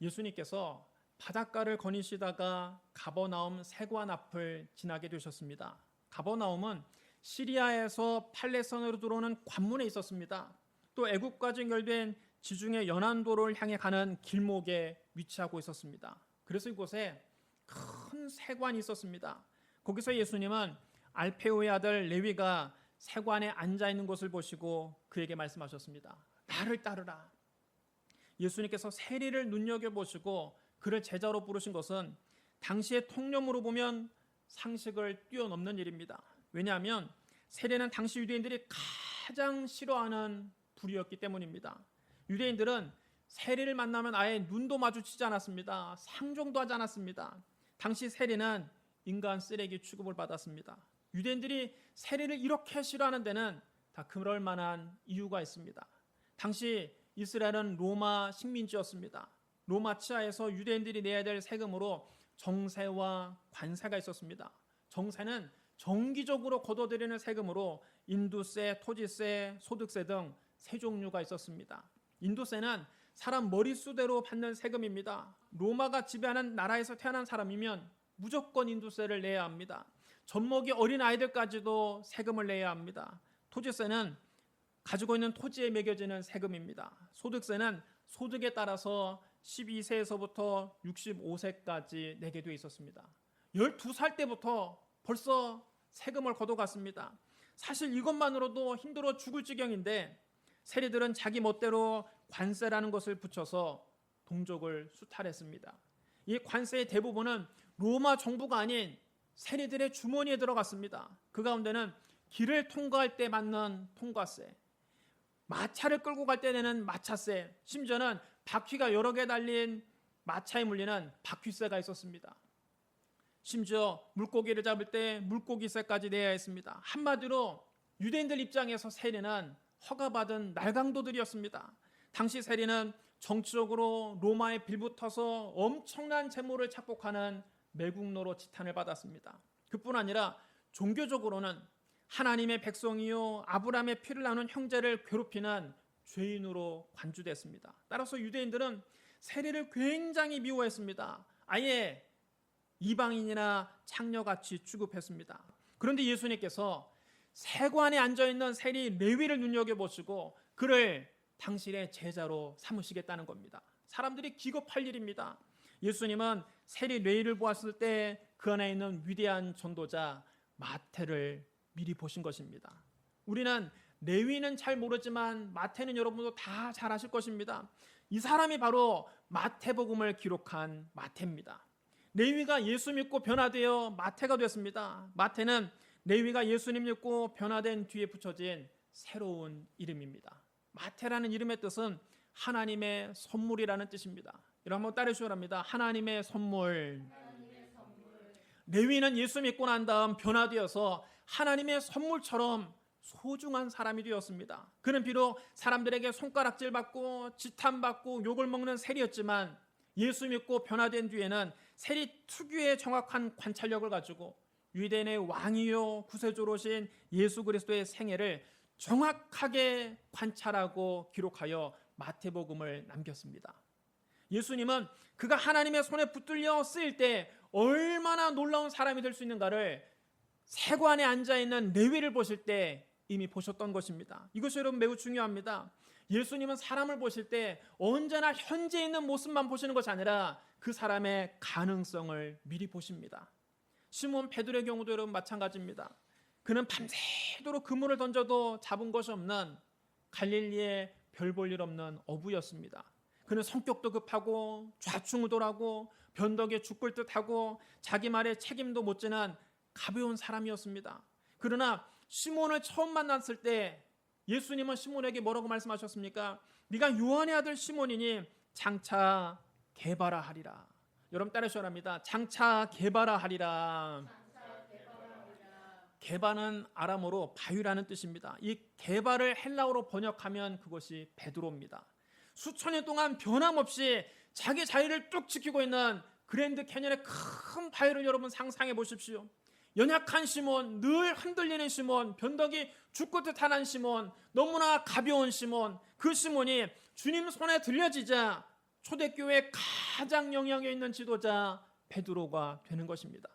예수님께서 바닷가를 거니시다가 가버나움 세관 앞을 지나게 되셨습니다. 가버나움은 시리아에서 팔레스타인으로 들어오는 관문에 있었습니다. 또 애국과 연결된 지중해 연안도를 향해 가는 길목에 위치하고 있었습니다. 그래서 이곳에 큰 세관이 있었습니다. 거기서 예수님은 알페오의 아들 레위가 세관에 앉아 있는 것을 보시고 그에게 말씀하셨습니다. 나를 따르라. 예수님께서 세리를 눈여겨보시고 그를 제자로 부르신 것은 당시의 통념으로 보면 상식을 뛰어넘는 일입니다. 왜냐하면 세리는 당시 유대인들이 가장 싫어하는 부류였기 때문입니다. 유대인들은 세리를 만나면 아예 눈도 마주치지 않았습니다. 상종도 하지 않았습니다. 당시 세리는 인간 쓰레기 취급을 받았습니다. 유대인들이 세리를 이렇게 싫어하는 데는 다 그럴 만한 이유가 있습니다. 당시 이스라엘은 로마 식민지였습니다. 로마 치하에서 유대인들이 내야 될 세금으로 정세와 관세가 있었습니다. 정세는 정기적으로 걷어들이는 세금으로 인두세, 토지세, 소득세 등 세 종류가 있었습니다. 인두세는 사람 머릿수대로 받는 세금입니다. 로마가 지배하는 나라에서 태어난 사람이면 무조건 인두세를 내야 합니다. 젖먹이 어린 아이들까지도 세금을 내야 합니다. 토지세는 가지고 있는 토지에 매겨지는 세금입니다. 소득세는 소득에 따라서 12세에서부터 65세까지 내게 되어 있었습니다. 12살 때부터 벌써 세금을 걷어갔습니다. 사실 이것만으로도 힘들어 죽을 지경인데 세리들은 자기 멋대로 관세라는 것을 붙여서 동족을 수탈했습니다. 이 관세의 대부분은 로마 정부가 아닌 세리들의 주머니에 들어갔습니다. 그 가운데는 길을 통과할 때 받는 통과세, 마차를 끌고 갈 때 내는 마차세, 심지어는 바퀴가 여러 개 달린 마차에 물리는 바퀴세가 있었습니다. 심지어 물고기를 잡을 때 물고기세까지 내야 했습니다. 한마디로 유대인들 입장에서 세리는 허가받은 날강도들이었습니다. 당시 세리는 정치적으로 로마에 빌붙어서 엄청난 재물을 착복하는 매국노로 지탄을 받았습니다. 그뿐 아니라 종교적으로는 하나님의 백성이요 아브라함의 피를 나눈 형제를 괴롭히는 죄인으로 관주됐습니다. 따라서 유대인들은 세리를 굉장히 미워했습니다. 아예 이방인이나 창녀같이 취급했습니다. 그런데 예수님께서 세관에 앉아있는 세리 레위를 눈여겨보시고 그를 당신의 제자로 삼으시겠다는 겁니다. 사람들이 기겁할 일입니다. 예수님은 세리 레위를 보았을 때 그 안에 있는 위대한 전도자 마태를 미리 보신 것입니다. 우리는 레위는 잘 모르지만 마태는 여러분도 다 잘 아실 것입니다. 이 사람이 바로 마태복음을 기록한 마태입니다. 레위가 예수 믿고 변화되어 마태가 됐습니다. 마태는 레위가 예수님 믿고 변화된 뒤에 붙여진 새로운 이름입니다. 마태라는 이름의 뜻은 하나님의 선물이라는 뜻입니다. 여러분 한번 따르시기 바랍니다. 하나님의 선물. 레위는 예수 믿고 난 다음 변화되어서 하나님의 선물처럼 소중한 사람이 되었습니다. 그는 비록 사람들에게 손가락질 받고 지탄받고 욕을 먹는 세리였지만 예수 믿고 변화된 뒤에는 세리 특유의 정확한 관찰력을 가지고 유대인의 왕이요 구세주로 오신 예수 그리스도의 생애를 정확하게 관찰하고 기록하여 마태복음을 남겼습니다. 예수님은 그가 하나님의 손에 붙들려 쓰일 때 얼마나 놀라운 사람이 될 수 있는가를 세관에 앉아있는 레위를 보실 때 이미 보셨던 것입니다. 이것이 여러분 매우 중요합니다. 예수님은 사람을 보실 때 언제나 현재 있는 모습만 보시는 것이 아니라 그 사람의 가능성을 미리 보십니다. 시몬 베드로의 경우도 여러분 마찬가지입니다. 그는 밤새도록 그물을 던져도 잡은 것이 없는 갈릴리의 별 볼 일 없는 어부였습니다. 그는 성격도 급하고 좌충우돌하고 변덕에 죽을 듯하고 자기 말에 책임도 못 지는 가벼운 사람이었습니다. 그러나 시몬을 처음 만났을 때 예수님은 시몬에게 뭐라고 말씀하셨습니까? 네가 요한의 아들 시몬이니 장차 개바라 하리라. 여러분 따르셔야 합니다. 장차 개바라 하리라. 개바는 아람어로 바위라는 뜻입니다. 이 개바를 헬라어로 번역하면 그것이 베드로입니다. 수천 년 동안 변함없이 자기 자리를 쭉 지키고 있는 그랜드 캐년의 큰 바위를 여러분 상상해 보십시오. 연약한 시몬, 늘 흔들리는 시몬, 변덕이 죽고 듯한 시몬, 너무나 가벼운 시몬, 그 시몬이 주님 손에 들려지자 초대교회의 가장 영향력 있는 지도자 베드로가 되는 것입니다.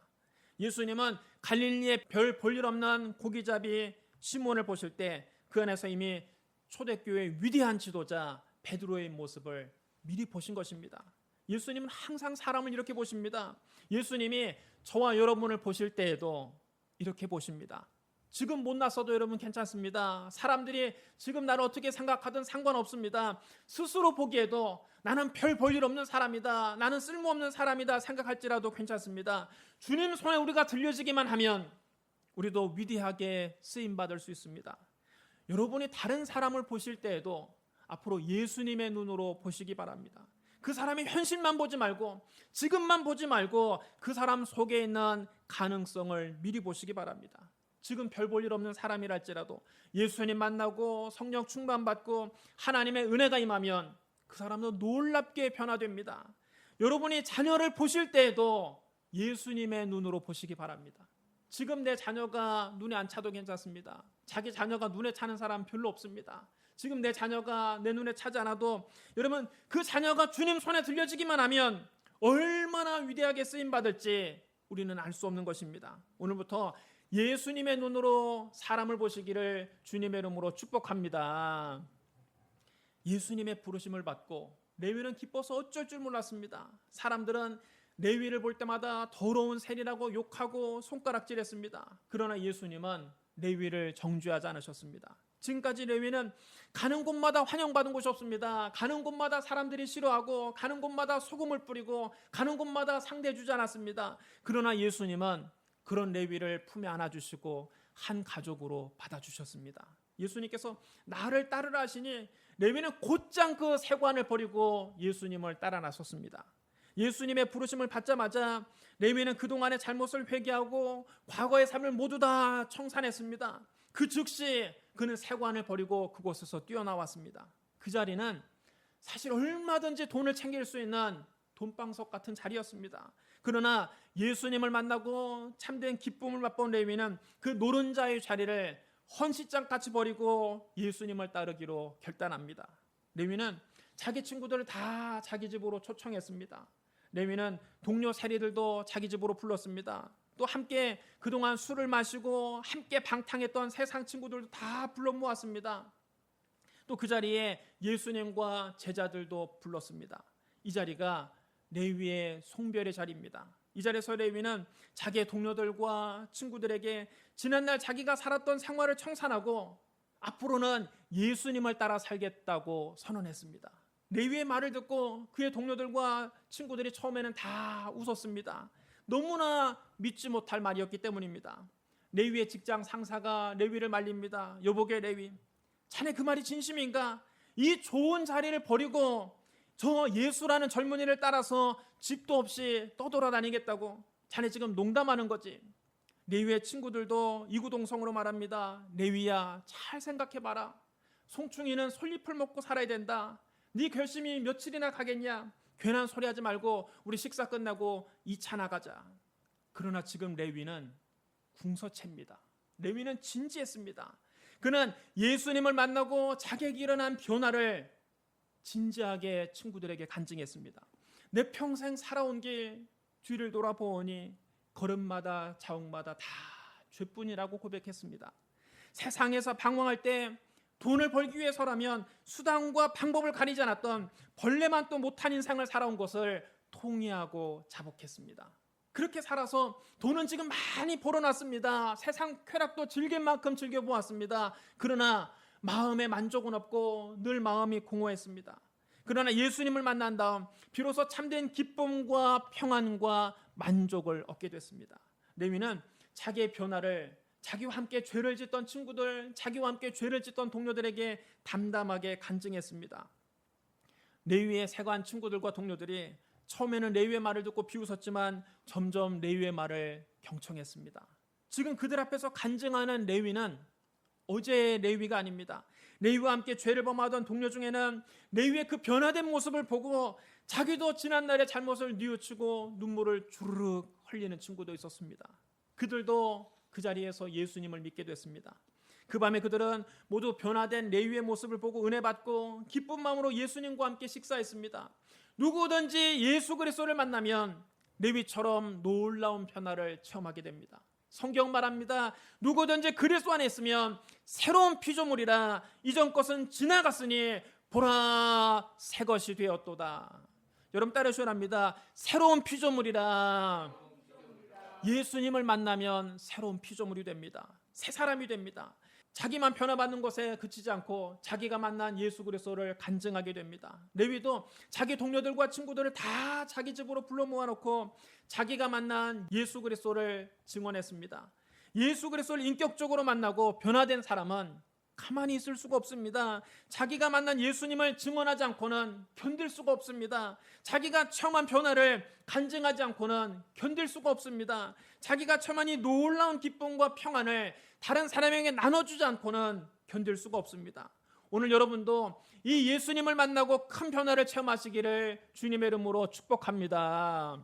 예수님은 갈릴리의 별 볼 일 없는 고기잡이 시몬을 보실 때 그 안에서 이미 초대교회의 위대한 지도자 베드로의 모습을 미리 보신 것입니다. 예수님은 항상 사람을 이렇게 보십니다. 예수님이 저와 여러분을 보실 때에도 이렇게 보십니다. 지금 못났어도 여러분 괜찮습니다. 사람들이 지금 나를 어떻게 생각하든 상관없습니다. 스스로 보기에도 나는 별 볼 일 없는 사람이다, 나는 쓸모없는 사람이다 생각할지라도 괜찮습니다. 주님 손에 우리가 들려지기만 하면 우리도 위대하게 쓰임받을 수 있습니다. 여러분이 다른 사람을 보실 때에도 앞으로 예수님의 눈으로 보시기 바랍니다. 그 사람의 현실만 보지 말고, 지금만 보지 말고 그 사람 속에 있는 가능성을 미리 보시기 바랍니다. 지금 별 볼 일 없는 사람이랄지라도 예수님 만나고 성령 충만받고 하나님의 은혜가 임하면 그 사람도 놀랍게 변화됩니다. 여러분이 자녀를 보실 때에도 예수님의 눈으로 보시기 바랍니다. 지금 내 자녀가 눈에 안 차도 괜찮습니다. 자기 자녀가 눈에 차는 사람 별로 없습니다. 지금 내 자녀가 내 눈에 차지 않아도 여러분 그 자녀가 주님 손에 들려지기만 하면 얼마나 위대하게 쓰임받을지 우리는 알 수 없는 것입니다. 오늘부터 예수님의 눈으로 사람을 보시기를 주님의 이름으로 축복합니다. 예수님의 부르심을 받고 레위는 기뻐서 어쩔 줄 몰랐습니다. 사람들은 레위를 볼 때마다 더러운 셀이라고 욕하고 손가락질했습니다. 그러나 예수님은 레위를 정죄하지 않으셨습니다. 지금까지 레위는 가는 곳마다 환영받은 곳이 없습니다. 가는 곳마다 사람들이 싫어하고 가는 곳마다 소금을 뿌리고 가는 곳마다 상대해주지 않았습니다. 그러나 예수님은 그런 레위를 품에 안아주시고 한 가족으로 받아주셨습니다. 예수님께서 나를 따르라 하시니 레위는 곧장 그 세관을 버리고 예수님을 따라 나섰습니다. 예수님의 부르심을 받자마자 레위는 그동안의 잘못을 회개하고 과거의 삶을 모두 다 청산했습니다. 그 즉시 그는 세관을 버리고 그곳에서 뛰어나왔습니다. 그 자리는 사실 얼마든지 돈을 챙길 수 있는 돈방석 같은 자리였습니다. 그러나 예수님을 만나고 참된 기쁨을 맛본 레위는 그 노른자의 자리를 헌시장같이 버리고 예수님을 따르기로 결단합니다. 레위는 자기 친구들을 다 자기 집으로 초청했습니다. 레위는 동료 세리들도 자기 집으로 불렀습니다. 또 함께 그동안 술을 마시고 함께 방탕했던 세상 친구들도 다 불러 모았습니다. 또 그 자리에 예수님과 제자들도 불렀습니다. 이 자리가 레위의 송별의 자리입니다. 이 자리에서 레위는 자기의 동료들과 친구들에게 지난날 자기가 살았던 생활을 청산하고 앞으로는 예수님을 따라 살겠다고 선언했습니다. 레위의 말을 듣고 그의 동료들과 친구들이 처음에는 다 웃었습니다. 너무나 믿지 못할 말이었기 때문입니다. 레위의 직장 상사가 레위를 말립니다. 여보게 레위, 자네 그 말이 진심인가? 이 좋은 자리를 버리고 저 예수라는 젊은이를 따라서 집도 없이 떠돌아다니겠다고? 자네 지금 농담하는 거지? 레위의 친구들도 이구동성으로 말합니다. 레위야, 잘 생각해봐라. 송충이는 솔잎을 먹고 살아야 된다. 네 결심이 며칠이나 가겠냐? 괜한 소리 하지 말고 우리 식사 끝나고 2차 나가자. 그러나 지금 레위는 궁서체입니다. 레위는 진지했습니다. 그는 예수님을 만나고 자기에게 일어난 변화를 진지하게 친구들에게 간증했습니다. 내 평생 살아온 길 뒤를 돌아보니 걸음마다 자옥마다 다 죄뿐이라고 고백했습니다. 세상에서 방황할 때 돈을 벌기 위해서라면 수단과 방법을 가리지 않았던 벌레만 또 못한 인생을 살아온 것을 통회하고 자복했습니다. 그렇게 살아서 돈은 지금 많이 벌어놨습니다. 세상 쾌락도 즐길 만큼 즐겨보았습니다. 그러나 마음의 만족은 없고 늘 마음이 공허했습니다. 그러나 예수님을 만난 다음 비로소 참된 기쁨과 평안과 만족을 얻게 됐습니다. 레위는 자기의 변화를 자기와 함께 죄를 짓던 친구들, 자기와 함께 죄를 짓던 동료들에게 담담하게 간증했습니다. 레위의 세관 친구들과 동료들이 처음에는 레위의 말을 듣고 비웃었지만 점점 레위의 말을 경청했습니다. 지금 그들 앞에서 간증하는 레위는 어제의 레위가 아닙니다. 레위와 함께 죄를 범하던 동료 중에는 레위의 그 변화된 모습을 보고 자기도 지난날의 잘못을 뉘우치고 눈물을 주르륵 흘리는 친구도 있었습니다. 그들도 그 자리에서 예수님을 믿게 됐습니다. 그 밤에 그들은 모두 변화된 레위의 모습을 보고 은혜 받고 기쁜 마음으로 예수님과 함께 식사했습니다. 누구든지 예수 그리스도를 만나면 레위처럼 놀라운 변화를 체험하게 됩니다. 성경 말합니다. 누구든지 그리스도 안에 있으면 새로운 피조물이라 이전 것은 지나갔으니 보라 새 것이 되었도다. 여러분 따르셔야 합니다. 새로운 피조물이라. 예수님을 만나면 새로운 피조물이 됩니다. 새 사람이 됩니다. 자기만 변화받는 것에 그치지 않고 자기가 만난 예수 그리스도를 간증하게 됩니다. 레위도 자기 동료들과 친구들을 다 자기 집으로 불러 모아놓고 자기가 만난 예수 그리스도를 증언했습니다. 예수 그리스도를 인격적으로 만나고 변화된 사람은 가만히 있을 수가 없습니다. 자기가 만난 예수님을 증언하지 않고는 견딜 수가 없습니다. 자기가 체험한 변화를 간증하지 않고는 견딜 수가 없습니다. 자기가 체험한 이 놀라운 기쁨과 평안을 다른 사람에게 나눠주지 않고는 견딜 수가 없습니다. 오늘 여러분도 이 예수님을 만나고 큰 변화를 체험하시기를 주님의 이름으로 축복합니다.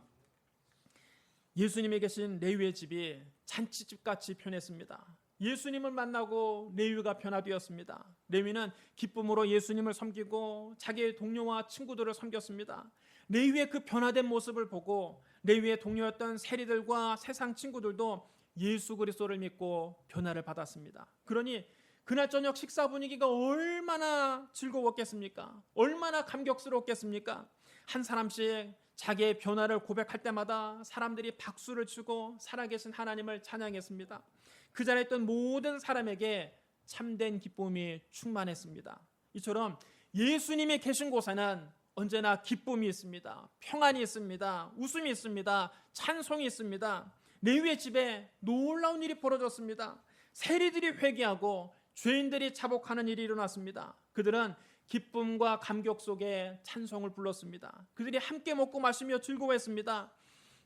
예수님이 계신 레위의 집이 잔치집같이 변했습니다. 예수님을 만나고 레위가 변화되었습니다. 레위는 기쁨으로 예수님을 섬기고 자기의 동료와 친구들을 섬겼습니다. 레위의 그 변화된 모습을 보고 레위의 동료였던 세리들과 세상 친구들도 예수 그리스도를 믿고 변화를 받았습니다. 그러니 그날 저녁 식사 분위기가 얼마나 즐거웠겠습니까? 얼마나 감격스러웠겠습니까? 한 사람씩 자기의 변화를 고백할 때마다 사람들이 박수를 치고 살아계신 하나님을 찬양했습니다. 그 자리에 있던 모든 사람에게 참된 기쁨이 충만했습니다. 이처럼 예수님이 계신 곳에는 언제나 기쁨이 있습니다. 평안이 있습니다. 웃음이 있습니다. 찬송이 있습니다. 레위의 집에 놀라운 일이 벌어졌습니다. 세리들이 회개하고 죄인들이 자복하는 일이 일어났습니다. 그들은 기쁨과 감격 속에 찬송을 불렀습니다. 그들이 함께 먹고 마시며 즐거워했습니다.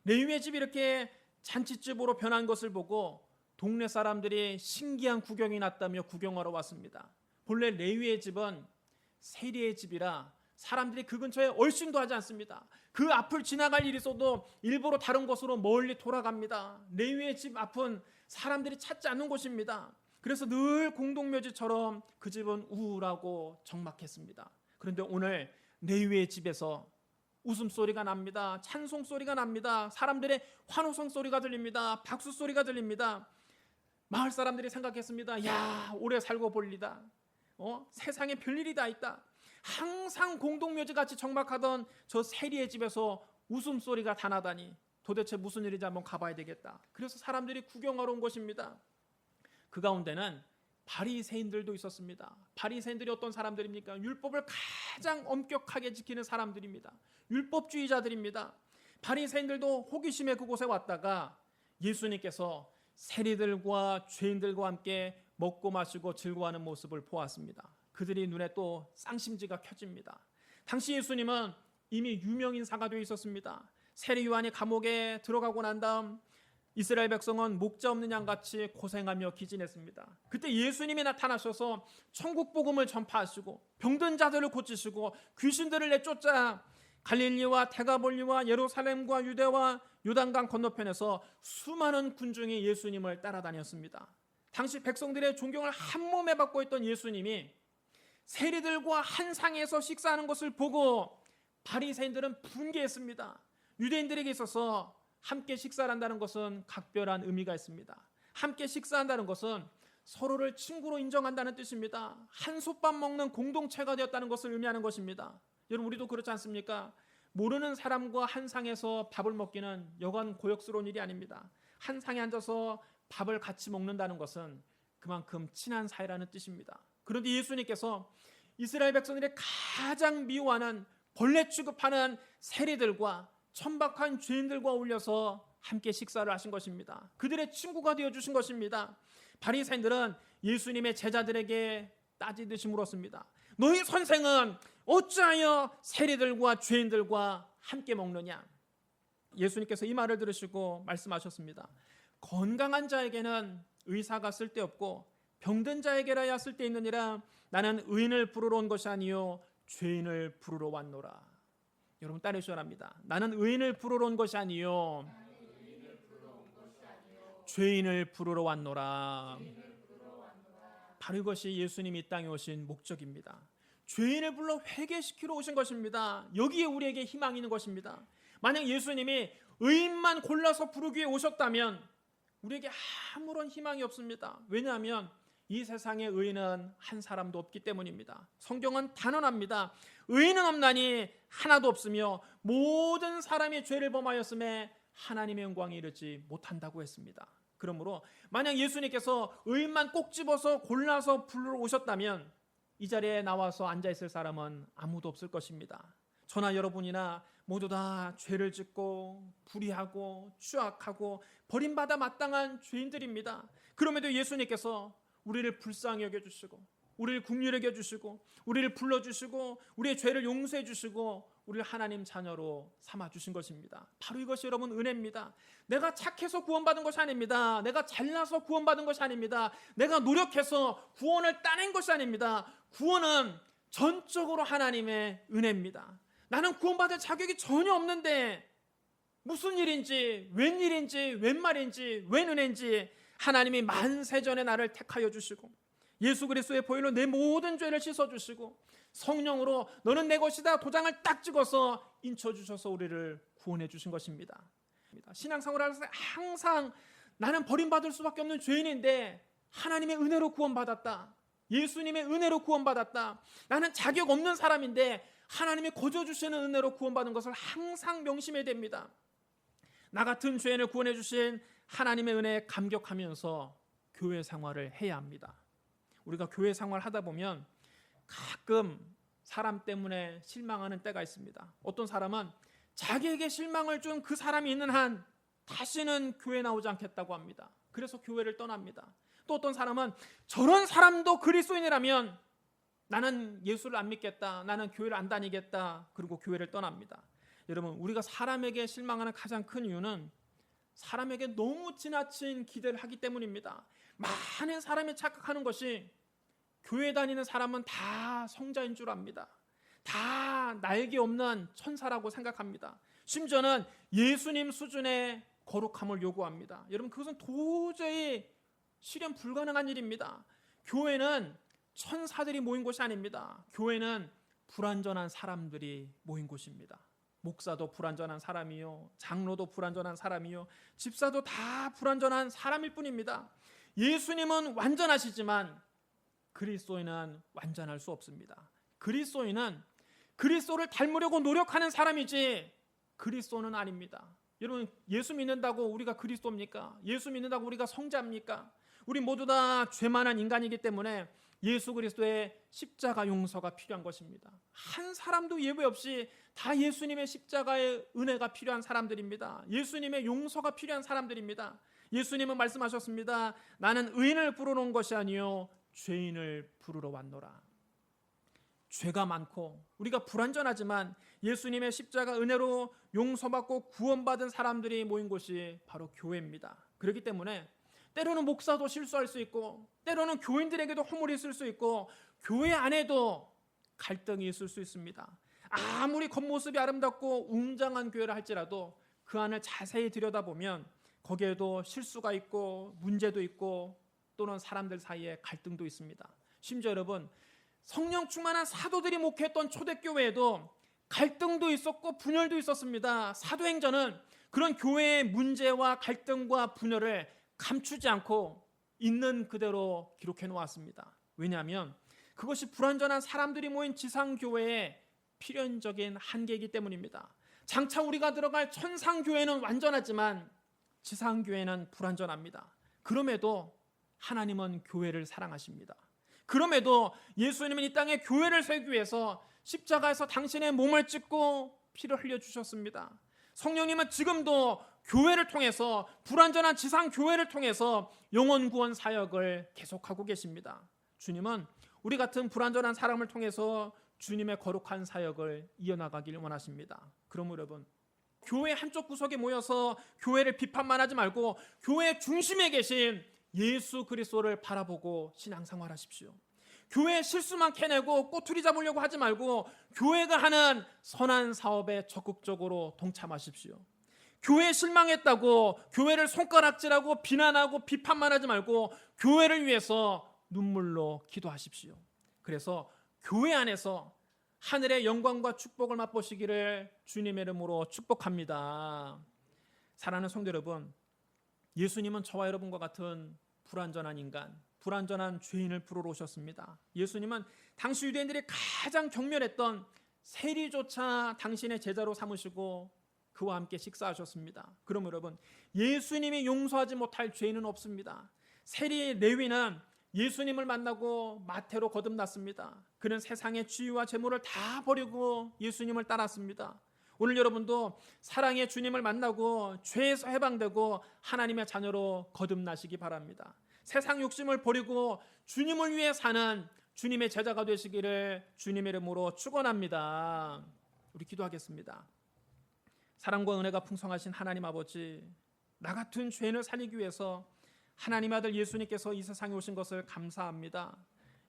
레위의 집이 이렇게 잔치집으로 변한 것을 보고 동네 사람들이 신기한 구경이 났다며 구경하러 왔습니다. 본래 레위의 집은 세리의 집이라 사람들이 그 근처에 얼씬도 하지 않습니다. 그 앞을 지나갈 일이 있어도 일부러 다른 곳으로 멀리 돌아갑니다. 레위의 집 앞은 사람들이 찾지 않는 곳입니다. 그래서 늘 공동묘지처럼 그 집은 우울하고 적막했습니다. 그런데 오늘 레위의 집에서 웃음소리가 납니다. 찬송소리가 납니다. 사람들의 환호성 소리가 들립니다. 박수 소리가 들립니다. 마을 사람들이 생각했습니다. 야, 오래 살고 볼 리다. 세상에 별일이 다 있다. 항상 공동묘지같이 적막하던 저 세리의 집에서 웃음소리가 다 나다니 도대체 무슨 일인지 한번 가봐야 되겠다. 그래서 사람들이 구경하러 온 것입니다. 그 가운데는 바리새인들도 있었습니다. 바리새인들이 어떤 사람들입니까? 율법을 가장 엄격하게 지키는 사람들입니다. 율법주의자들입니다. 바리새인들도 호기심에 그곳에 왔다가 예수님께서 세리들과 죄인들과 함께 먹고 마시고 즐거워하는 모습을 보았습니다. 그들이 눈에 또 쌍심지가 켜집니다. 당시 예수님은 이미 유명인사가 되어 있었습니다. 세리 요한이 감옥에 들어가고 난 다음 이스라엘 백성은 목자 없는 양같이 고생하며 기진했습니다. 그때 예수님이 나타나셔서 천국 복음을 전파하시고 병든 자들을 고치시고 귀신들을 내쫓아 갈릴리와 데가볼리와 예루살렘과 유대와 요단강 건너편에서 수많은 군중이 예수님을 따라다녔습니다. 당시 백성들의 존경을 한 몸에 받고 있던 예수님이 세리들과 한 상에서 식사하는 것을 보고 바리새인들은 분개했습니다. 유대인들에게 있어서 함께 식사를 한다는 것은 각별한 의미가 있습니다. 함께 식사한다는 것은 서로를 친구로 인정한다는 뜻입니다. 한 솥밥 먹는 공동체가 되었다는 것을 의미하는 것입니다. 여러분, 우리도 그렇지 않습니까? 모르는 사람과 한 상에서 밥을 먹기는 여간 고역스러운 일이 아닙니다. 한 상에 앉아서 밥을 같이 먹는다는 것은 그만큼 친한 사이라는 뜻입니다. 그런데 예수님께서 이스라엘 백성들이 가장 미워하는 벌레 취급하는 세리들과 천박한 죄인들과 어울려서 함께 식사를 하신 것입니다. 그들의 친구가 되어주신 것입니다. 바리새인들은 예수님의 제자들에게 따지듯이 물었습니다. 너희 선생은 어찌하여 세리들과 죄인들과 함께 먹느냐? 예수님께서 이 말을 들으시고 말씀하셨습니다. 건강한 자에게는 의사가 쓸데없고 병든 자에게라야 쓸데있느니라. 나는 의인을 부르러 온 것이 아니요 죄인을 부르러 왔노라. 여러분 따르셔야 합니다. 나는 의인을 부르러 온 것이 아니요 죄인을 부르러 왔노라. 바로 이것이 예수님이 이 땅에 오신 목적입니다. 죄인을 불러 회개시키러 오신 것입니다. 여기에 우리에게 희망이 있는 것입니다. 만약 예수님이 의인만 골라서 부르기 위해 오셨다면 우리에게 아무런 희망이 없습니다. 왜냐하면 이 세상에 의인은 한 사람도 없기 때문입니다. 성경은 단언합니다. 의인은 없나니 하나도 없으며 모든 사람이 죄를 범하였음에 하나님의 영광에 이르지 못한다고 했습니다. 그러므로 만약 예수님께서 의인만 꼭 집어서 골라서 부르러 오셨다면 이 자리에 나와서 앉아있을 사람은 아무도 없을 것입니다. 저나 여러분이나 모두 다 죄를 짓고 불의하고 추악하고 버림받아 마땅한 죄인들입니다. 그럼에도 예수님께서 우리를 불쌍히 여겨주시고 우리를 긍휼히 여겨주시고 우리를 불러주시고 우리의 죄를 용서해 주시고 우리를 하나님 자녀로 삼아주신 것입니다. 바로 이것이 여러분 은혜입니다. 내가 착해서 구원받은 것이 아닙니다. 내가 잘나서 구원받은 것이 아닙니다. 내가 노력해서 구원을 따낸 것이 아닙니다. 구원은 전적으로 하나님의 은혜입니다. 나는 구원받을 자격이 전혀 없는데 무슨 일인지 웬일인지 웬말인지 웬 은혜인지 하나님이 만세전에 나를 택하여 주시고 예수 그리스도의 보혈로 내 모든 죄를 씻어주시고 성령으로 너는 내 것이다 도장을 딱 찍어서 인쳐주셔서 우리를 구원해 주신 것입니다. 신앙생활에서 항상 나는 버림받을 수밖에 없는 죄인인데 하나님의 은혜로 구원받았다. 예수님의 은혜로 구원받았다. 나는 자격 없는 사람인데 하나님이 거저 주시는 은혜로 구원받은 것을 항상 명심해야 됩니다. 나 같은 죄인을 구원해 주신 하나님의 은혜에 감격하면서 교회 생활을 해야 합니다. 우리가 교회 생활을 하다 보면 가끔 사람 때문에 실망하는 때가 있습니다. 어떤 사람은 자기에게 실망을 준 그 사람이 있는 한 다시는 교회에 나오지 않겠다고 합니다. 그래서 교회를 떠납니다. 또 어떤 사람은 저런 사람도 그리스도인이라면 나는 예수를 안 믿겠다. 나는 교회를 안 다니겠다. 그리고 교회를 떠납니다. 여러분, 우리가 사람에게 실망하는 가장 큰 이유는 사람에게 너무 지나친 기대를 하기 때문입니다. 많은 사람이 착각하는 것이 교회 다니는 사람은 다 성자인 줄 압니다. 다 날개 없는 천사라고 생각합니다. 심지어는 예수님 수준의 거룩함을 요구합니다. 여러분, 그것은 도저히 실현 불가능한 일입니다. 교회는 천사들이 모인 곳이 아닙니다. 교회는 불완전한 사람들이 모인 곳입니다. 목사도 불완전한 사람이요, 장로도 불완전한 사람이요, 집사도 다 불완전한 사람일 뿐입니다. 예수님은 완전하시지만 그리스도인은 완전할 수 없습니다. 그리스도인은 그리스도를 닮으려고 노력하는 사람이지 그리스도는 아닙니다. 여러분, 예수 믿는다고 우리가 그리스도입니까? 예수 믿는다고 우리가 성자입니까? 우리 모두 다 죄만한 인간이기 때문에 예수 그리스도의 십자가 용서가 필요한 것입니다. 한 사람도 예외 없이 다 예수님의 십자가의 은혜가 필요한 사람들입니다. 예수님의 용서가 필요한 사람들입니다. 예수님은 말씀하셨습니다. 나는 의인을 부르러 온 것이 아니요 죄인을 부르러 왔노라. 죄가 많고 우리가 불완전하지만 예수님의 십자가 은혜로 용서받고 구원받은 사람들이 모인 곳이 바로 교회입니다. 그렇기 때문에 때로는 목사도 실수할 수 있고 때로는 교인들에게도 허물이 있을 수 있고 교회 안에도 갈등이 있을 수 있습니다. 아무리 겉모습이 아름답고 웅장한 교회를 할지라도 그 안을 자세히 들여다보면 거기에도 실수가 있고 문제도 있고 또는 사람들 사이에 갈등도 있습니다. 심지어 여러분, 성령 충만한 사도들이 목회했던 초대교회에도 갈등도 있었고 분열도 있었습니다. 사도행전은 그런 교회의 문제와 갈등과 분열을 감추지 않고 있는 그대로 기록해 놓았습니다. 왜냐하면 그것이 불완전한 사람들이 모인 지상교회의 필연적인 한계이기 때문입니다. 장차 우리가 들어갈 천상교회는 완전하지만 지상교회는 불완전합니다. 그럼에도 하나님은 교회를 사랑하십니다. 그럼에도 예수님은 이 땅에 교회를 세우기 위해서 십자가에서 당신의 몸을 찢고 피를 흘려주셨습니다. 성령님은 지금도 교회를 통해서 불완전한 지상교회를 통해서 영혼 구원 사역을 계속하고 계십니다. 주님은 우리 같은 불완전한 사람을 통해서 주님의 거룩한 사역을 이어나가길 원하십니다. 그러므로 여러분, 교회 한쪽 구석에 모여서 교회를 비판만 하지 말고 교회 중심에 계신 예수 그리스도를 바라보고 신앙생활 하십시오. 교회 실수만 캐내고 꼬투리 잡으려고 하지 말고 교회가 하는 선한 사업에 적극적으로 동참하십시오. 교회에 실망했다고 교회를 손가락질하고 비난하고 비판만 하지 말고 교회를 위해서 눈물로 기도하십시오. 그래서 교회 안에서 하늘의 영광과 축복을 맛보시기를 주님의 이름으로 축복합니다. 사랑하는 성도 여러분, 예수님은 저와 여러분과 같은 불완전한 인간, 불완전한 죄인을 부르러 오셨습니다. 예수님은 당시 유대인들이 가장 경멸했던 세리조차 당신의 제자로 삼으시고 그와 함께 식사하셨습니다. 그럼 여러분, 예수님이 용서하지 못할 죄인은 없습니다. 세리 레위는 예수님을 만나고 마태로 거듭났습니다. 그는 세상의 지위와 재물을 다 버리고 예수님을 따랐습니다. 오늘 여러분도 사랑의 주님을 만나고 죄에서 해방되고 하나님의 자녀로 거듭나시기 바랍니다. 세상 욕심을 버리고 주님을 위해 사는 주님의 제자가 되시기를 주님의 이름으로 축원합니다. 우리 기도하겠습니다. 사랑과 은혜가 풍성하신 하나님 아버지, 나 같은 죄인을 살리기 위해서 하나님 아들 예수님께서 이 세상에 오신 것을 감사합니다.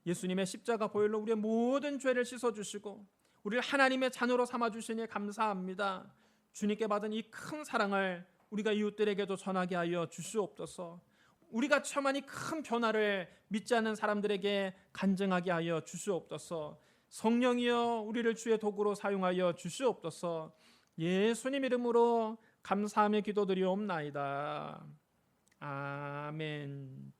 예수님의 십자가 보혈로 우리의 모든 죄를 씻어주시고 우리를 하나님의 자녀로 삼아주시니 감사합니다. 주님께 받은 이 큰 사랑을 우리가 이웃들에게도 전하게 하여 주시옵소서. 우리가 체험한 이 큰 변화를 믿지 않는 사람들에게 간증하게 하여 주시옵소서. 성령이여 우리를 주의 도구로 사용하여 주시옵소서. 예수님 이름으로 감사하며 기도드리옵나이다. 아멘.